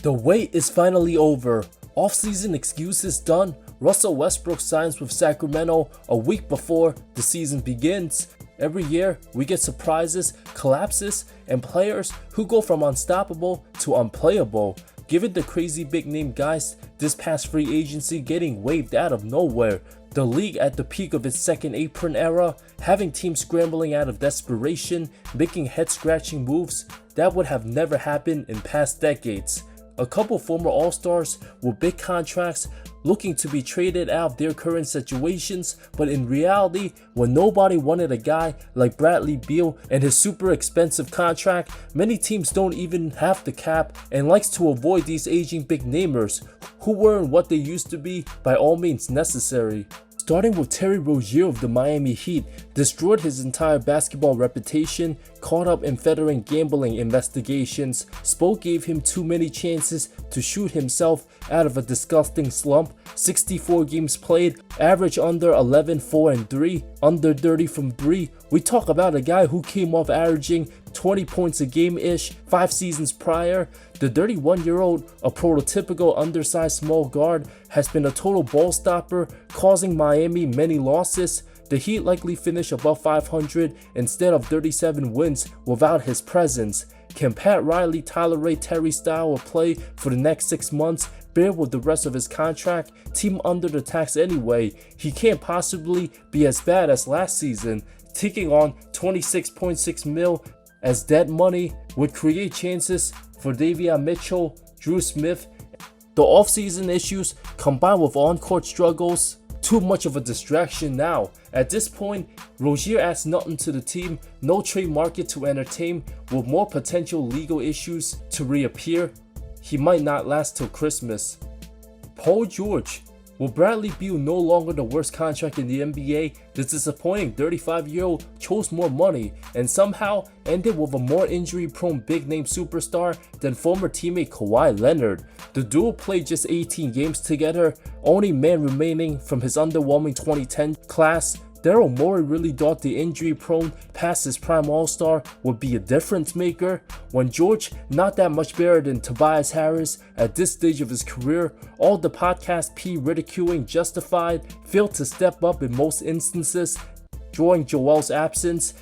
The wait is finally over. Offseason excuses done. Russell Westbrook signs with Sacramento a week before the season begins. Every year, we get surprises, collapses, and players who go from unstoppable to unplayable. Given the crazy big name guys this past free agency getting waived out of nowhere, the league at the peak of its second apron era, having teams scrambling out of desperation, making head-scratching moves that would have never happened in past decades. A couple former All-Stars with big contracts looking to be traded out of their current situations, but in reality, when nobody wanted a guy like Bradley Beal and his super expensive contract, many teams don't even have the cap and likes to avoid these aging big namers who weren't what they used to be by all means necessary. Starting with Terry Rozier of the Miami Heat, destroyed his entire basketball reputation, caught up in federal gambling investigations. Spo gave him too many chances to shoot himself out of a disgusting slump. 64 games played, average under 11, 4 and 3, under 30 from 3. We talk about a guy who came off averaging 20 points a game-ish 5 seasons prior. The 31-year-old, a prototypical undersized small guard, has been a total ball stopper, causing Miami many losses. The Heat likely finish above 500 instead of 37 wins without his presence. Can Pat Riley tolerate Terry's style of play for the next 6 months? Bear with the rest of his contract? Team under the tax anyway. He can't possibly be as bad as last season. Taking on 26.6 mil as dead money would create chances for Davion Mitchell, Drew Smith. The offseason issues combined with on-court struggles, too much of a distraction now. At this point, Rozier adds nothing to the team, no trade market to entertain, with more potential legal issues to reappear. He might not last till Christmas. Paul George. With Bradley Beal no longer the worst contract in the NBA, the disappointing 35-year-old chose more money and somehow ended with a more injury-prone big-name superstar than former teammate Kawhi Leonard. The duo played just 18 games together, only man remaining from his underwhelming 2010 class. Daryl Morey really thought the injury-prone past his prime all-star would be a difference maker. When George, not that much better than Tobias Harris at this stage of his career, all the podcast P ridiculing justified, failed to step up in most instances, drawing Joel's absence,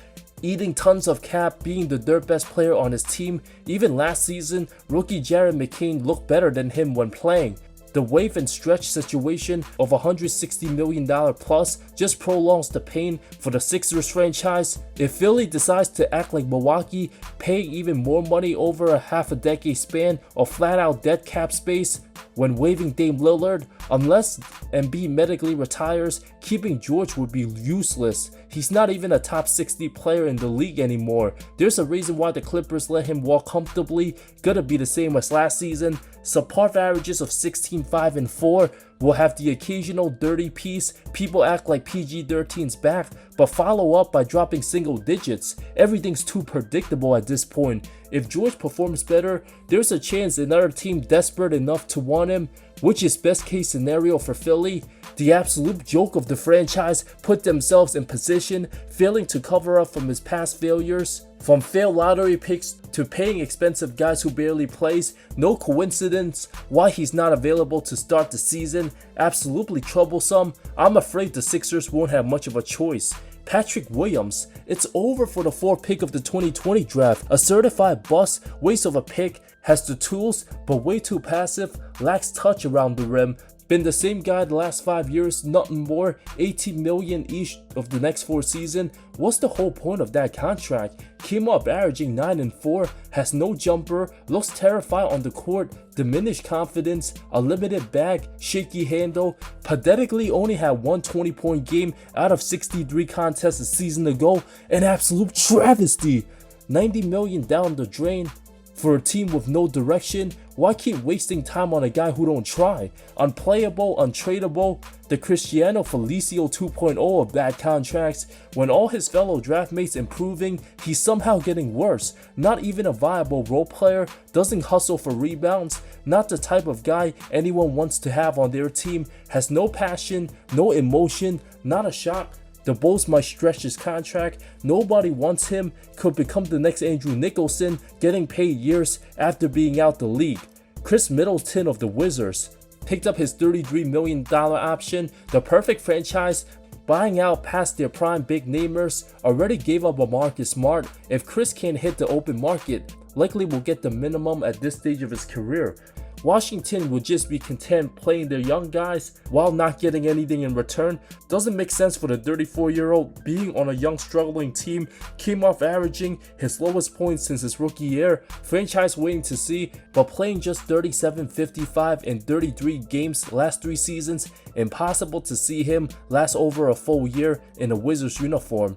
eating tons of cap, being the third best player on his team. Even last season, rookie Jared McCain looked better than him when playing. The wave and stretch situation of $160 million plus just prolongs the pain for the Sixers franchise. If Philly decides to act like Milwaukee, paying even more money over a half a decade span of flat out dead cap space when waiving Dame Lillard, unless Embiid medically retires, keeping George would be useless. He's not even a top 60 player in the league anymore. There's a reason why the Clippers let him walk comfortably. Gonna be the same as last season. Subpar averages of 16, 5 and 4 will have the occasional dirty piece. People act like PG-13's back, but follow up by dropping single digits. Everything's too predictable at this point. If George performs better, there's a chance another team desperate enough to want him, which is best case scenario for Philly. The absolute joke of the franchise put themselves in position, failing to cover up from his past failures. From failed lottery picks to paying expensive guys who barely plays, no coincidence why he's not available to start the season. Absolutely troublesome. I'm afraid the Sixers won't have much of a choice. Patrick Williams. It's over for the 4th pick of the 2020 draft. A certified bust, waste of a pick, has the tools but way too passive, lacks touch around the rim. Been the same guy the last 5 years, nothing more. $18 million each of the next 4 seasons. What's the whole point of that contract? Came up averaging 9 and 4, has no jumper, looks terrified on the court, diminished confidence, a limited bag, shaky handle, pathetically only had one 20-point game out of 63 contests a season ago. An absolute travesty. $90 million down the drain. For a team with no direction, why keep wasting time on a guy who don't try? Unplayable, untradeable, the Cristiano Felicio 2.0 of bad contracts. When all his fellow draftmates improving, he's somehow getting worse. Not even a viable role player, doesn't hustle for rebounds, not the type of guy anyone wants to have on their team, has no passion, no emotion, not a shot. The Bulls might stretch his contract. Nobody wants him. Could become the next Andrew Nicholson, getting paid years after being out the league. Chris Middleton of the Wizards picked up his $33 million option. The perfect franchise, buying out past their prime big namers. Already gave up a Marcus Smart. If Chris can't hit the open market, likely will get the minimum at this stage of his career. Washington will just be content playing their young guys while not getting anything in return. Doesn't make sense for the 34-year-old being on a young struggling team. Came off averaging his lowest points since his rookie year. Franchise waiting to see, but playing just 37, 55, and 33 games last 3 seasons. Impossible to see him last over a full year in a Wizards uniform.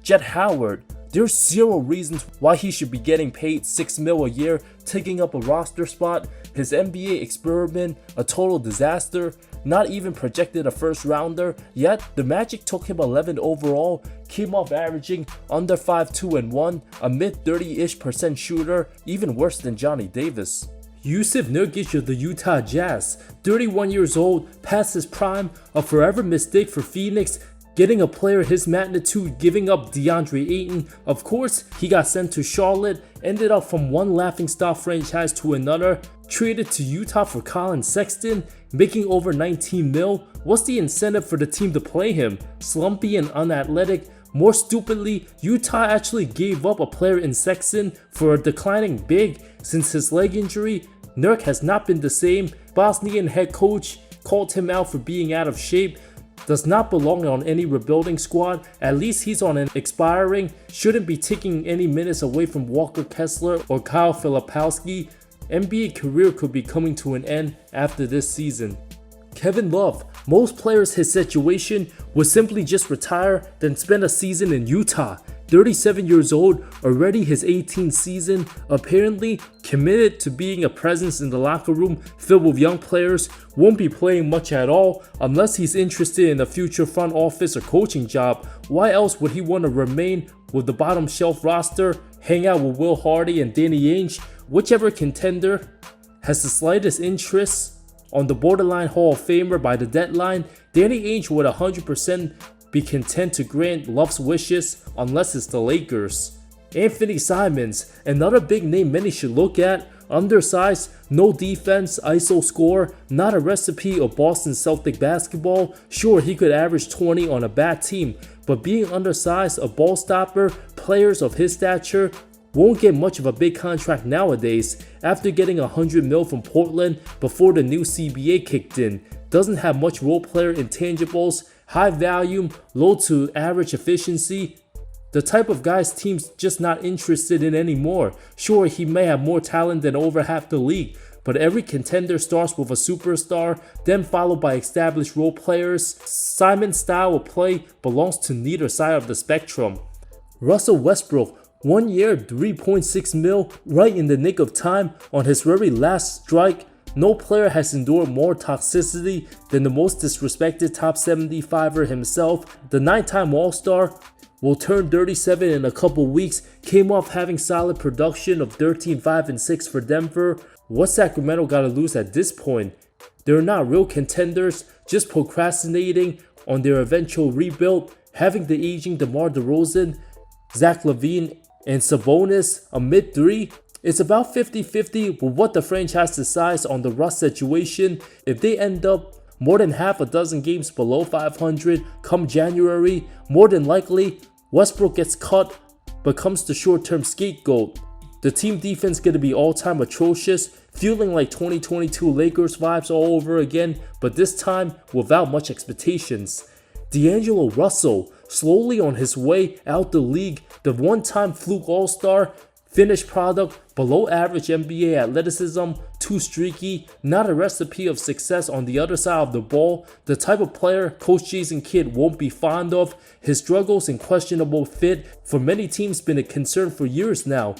Jett Howard. There's zero reasons why he should be getting paid $6 million a year, taking up a roster spot. His NBA experiment, a total disaster, not even projected a first rounder, yet the Magic took him 11th overall, came off averaging under 5-2-1, a mid 30-ish% shooter, even worse than Johnny Davis. Jusuf Nurkic of the Utah Jazz, 31 years old, past his prime, a forever mistake for Phoenix. Getting a player his magnitude, giving up DeAndre Ayton. Of course, he got sent to Charlotte, ended up from one laughingstock franchise to another, traded to Utah for Colin Sexton, making over 19 mil. What's the incentive for the team to play him? Slumpy and unathletic. More stupidly, Utah actually gave up a player in Sexton for a declining big. Since his leg injury, Nurk has not been the same. Bosnian head coach called him out for being out of shape. Does not belong on any rebuilding squad. At least he's on an expiring. Shouldn't be taking any minutes away from Walker Kessler or Kyle Filipowski. NBA career could be coming to an end after this season. Kevin Love. Most players his situation would simply just retire, then spend a season in Utah. 37 years old, already his 18th season, apparently committed to being a presence in the locker room filled with young players, won't be playing much at all unless he's interested in a future front office or coaching job. Why else would he want to remain with the bottom shelf roster, hang out with Will Hardy and Danny Ainge? Whichever contender has the slightest interest on the borderline Hall of Famer by the deadline, Danny Ainge would 100% be content to grant Love's wishes unless it's the Lakers. Anfernee Simons, another big name many should look at. Undersized, no defense, ISO score, not a recipe of Boston Celtic basketball. Sure, he could average 20 on a bad team, but being undersized, a ball stopper, players of his stature won't get much of a big contract nowadays. After getting 100 mil from Portland before the new CBA kicked in, doesn't have much role player intangibles, high volume, low to average efficiency. The type of guys teams just not interested in anymore. Sure, he may have more talent than over half the league, but every contender starts with a superstar, then followed by established role players. Simon's style of play belongs to neither side of the spectrum. Russell Westbrook, 1 year, 3.6 mil, right in the nick of time on his very last strike. No player has endured more toxicity than the most disrespected top 75er himself. The 9-time All-Star will turn 37 in a couple weeks, came off having solid production of 13, 5, and 6 for Denver. What's Sacramento gotta lose at this point? They're not real contenders, just procrastinating on their eventual rebuild, having the aging DeMar DeRozan, Zach LaVine, and Sabonis, a mid-3. It's about 50-50 with what the franchise decides on the Russ situation. If they end up more than half a dozen games below 500 come January, more than likely Westbrook gets cut, becomes the short-term scapegoat. The team defense gonna be all-time atrocious, feeling like 2022 Lakers vibes all over again, but this time without much expectations. D'Angelo Russell, slowly on his way out the league, the one-time fluke all-star, finished product, below average NBA athleticism, too streaky, not a recipe of success on the other side of the ball, the type of player Coach Jason Kidd won't be fond of. His struggles and questionable fit for many teams been a concern for years now.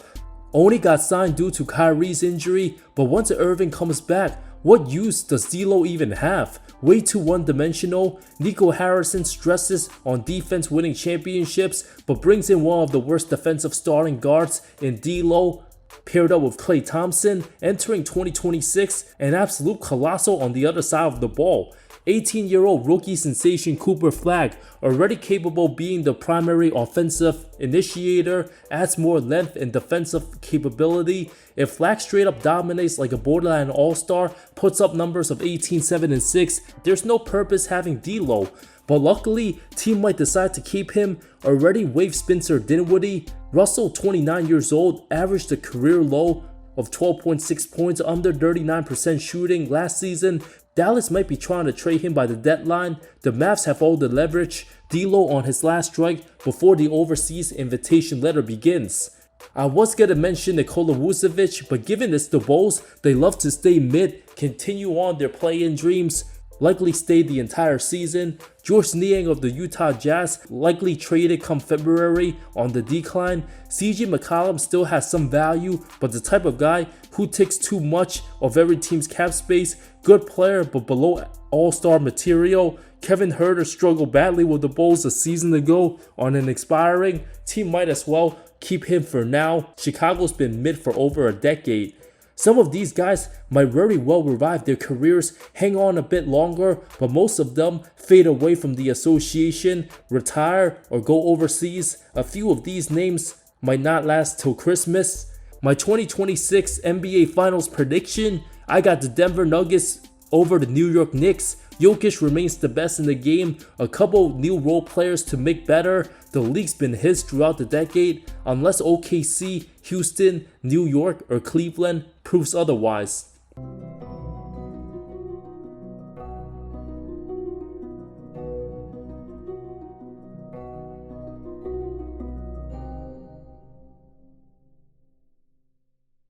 Only got signed due to Kyrie's injury, but once Irving comes back, what use does D'Lo even have? Way too one-dimensional. Nico Harrison stresses on defense winning championships, but brings in one of the worst defensive starting guards in D'Lo, paired up with Klay Thompson, entering 2026, an absolute colossal on the other side of the ball. 18-year-old rookie sensation Cooper Flagg, already capable of being the primary offensive initiator, adds more length and defensive capability. If Flagg straight up dominates like a borderline all-star, puts up numbers of 18, 7, and 6, there's no purpose having D'Lo. But luckily, team might decide to keep him. Already waived Spencer Dinwiddie. Russell, 29 years old, averaged a career low of 12.6 points, under 39% shooting last season. Dallas might be trying to trade him by the deadline. The Mavs have all the leverage. D'Lo on his last strike before the overseas invitation letter begins. I was going to mention Nikola Vucevic, but given it's the Bulls, they love to stay mid, continue on their play-in dreams, likely stay the entire season. George Niang of the Utah Jazz, likely traded come February, on the decline. CJ McCollum still has some value, but the type of guy who takes too much of every team's cap space. Good player, but below all-star material. Kevin Huerter struggled badly with the Bulls a season ago on an expiring. Team might as well keep him for now. Chicago's been mid for over a decade. Some of these guys might very well revive their careers, hang on a bit longer, but most of them fade away from the association, retire, or go overseas. A few of these names might not last till Christmas. My 2026 NBA Finals prediction, I got the Denver Nuggets over the New York Knicks. Jokic remains the best in the game. A couple new role players to make better. The league's been his throughout the decade, unless OKC, Houston, New York, or Cleveland proves otherwise.